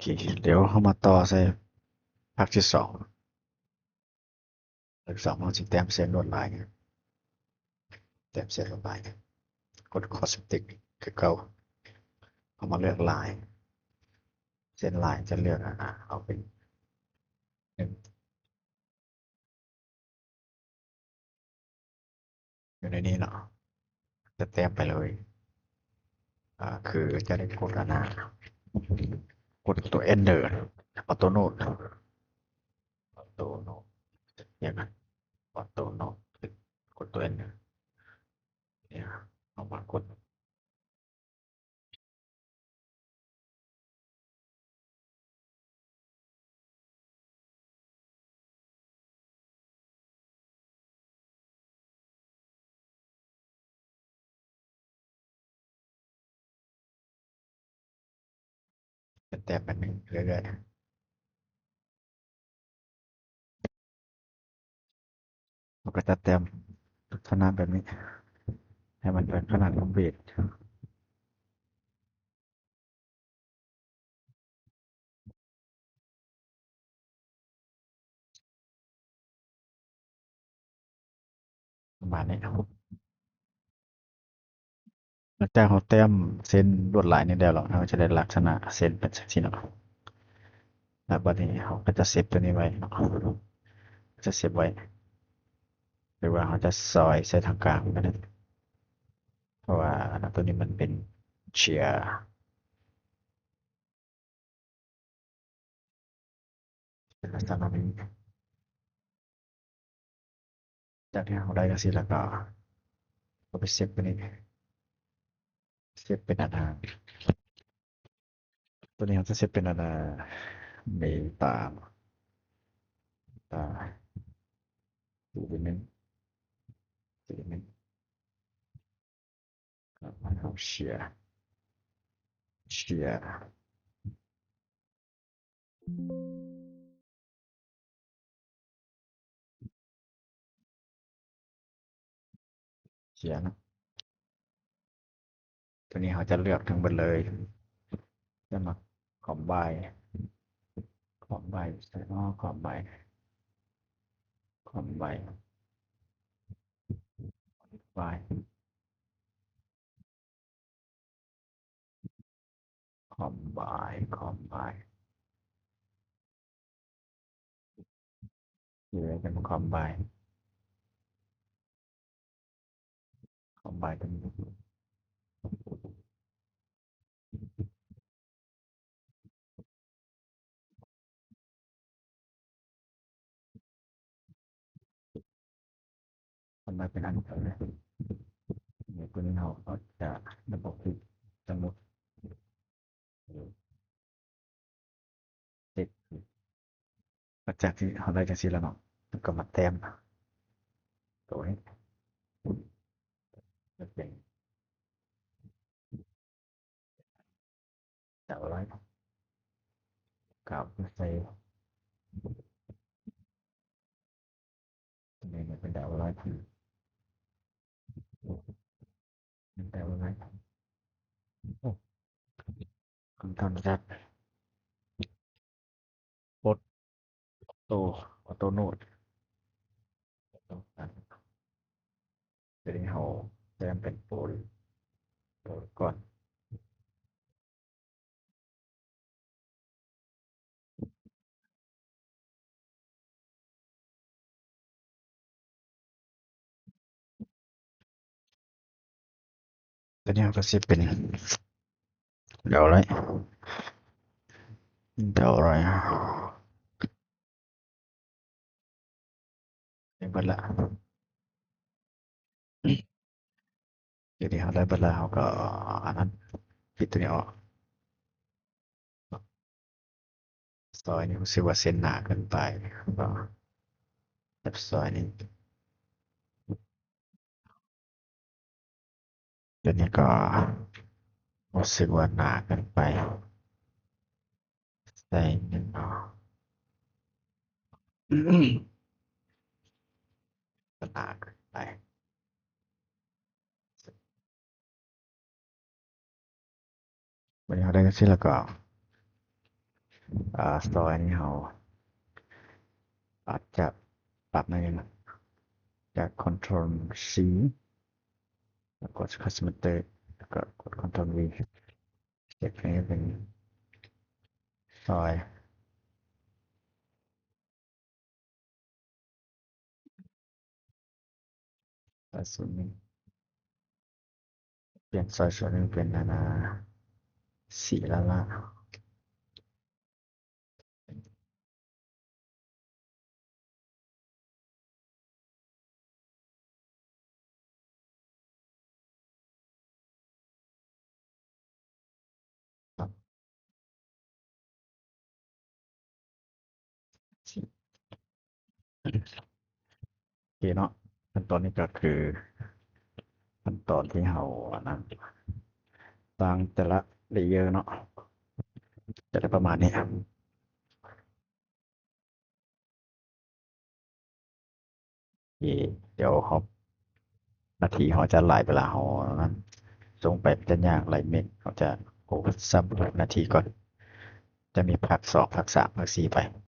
เคเดี๋ยวเรามาต่อใส่ภาคที่สองภาคที่สองเราจะแต้มเส้นลวดลายเนี่ยแต้มเส้นลวดลายเนี่ยกดคอสติกคือเก่าเอามาเลือกลายเส้นลายจะเลือกเอาเป็นหนึ่งอยู่ในนี้เนาะจะแต้มไปเลยคือจะได้กดกดตัว Enter ออโต้โนดออโต้โนดเนี่ยนะออโต้โนดกดตัว Enter เนี่ยเอามากดแต้มไปเรื่อยๆเราก็จะแต้มลักษณะแบบนี้ให้มันเป็นขนาดของเบส ประมาณนี้ครับหลังจากเราแต้มเส้นลวดลายนี่แล้วเราจะได้ลักษณะเส้นเป็นสักทีเนาะแล้วบัดนี้เราก็จะเซฟตัวนี้ไว้เนาะจะเซฟไว้หรือว่าเราจะซอยใส่ทางกลางก็ได้เพราะว่าตัวนี้มันเป็นเชียร์เป็นลักษณะนี้จากที่เราได้กันสิแล้วก็เอาไปเซฟตัวนี้เซฟเป็นตัวนี้เราจะเซฟเป็นเมตาตาดูดิเมนดูดิเมนแล้วเราเชียร์เชียร์นะตัวนี้เขาจะเลือกทั้งหมดเลย จะมาคอมไบใส่หม้อคอมไบไบคอมไบอยู่ในกันคอมไบตรงนี้คอมไบเป็นอันเดียวเลยเดี๋ยวตัวนี้เราก็จะระบบปิดสมมติติดหลังจากที่เราได้จังซี่แล้วเนาะแล้วก็มาแต้มตัวนี้จะเป็นดาวไลท์กับใส่ตัวนี้เป็นดาวไลท์เป็นดาวไลท์โอ้คำตอบจากโอโตออโตโนดตัวนี้เราแต้มเป็นโปรก่อน ตัวนี้ก็จะเป็นเดี๋ยวอะไรเดี๋ยวอะไรได้เบัดละเดี๋ยวนี้เขาได้เบัดละเขาก็อันนั้นปิดตัวนี้ออกซอยนี้รู้สึกว่าเส้นหนาเกินไปก็แบบซอยนี้เดี๋ยวนี้ก็รู้สึกว่าหนาเกินไปใส่นิดหน่อยก็หนาเกินไปวันนี้เขาได้กันสิแล้วก็ สตอร์นี่เราอาจจะปรับในจาก Ctrl C แล้วกด Customer แล้วก็กด Ctrl V เช็คให้เป็นซอยส่วนหนึ่งเปลี่ยนซอยส่วนหนึ่งเป็นสีละล่าครับสีโอเคเนาะขั้นตอนนี้ก็คือขั้นตอนที่เราอันนั้นสร้างแต่ละเลเยอร์เนาะจะได้ประมาณนี้ครับโอเคเดี๋ยวเขานาทีเขาจะไล่เวลาเขานั้นส่งไปเป็นยากไล่เมกเขาจะโอ้ซ้ำนาทีก่อนจะมีภาคสองภาคสามภาคสี่ไป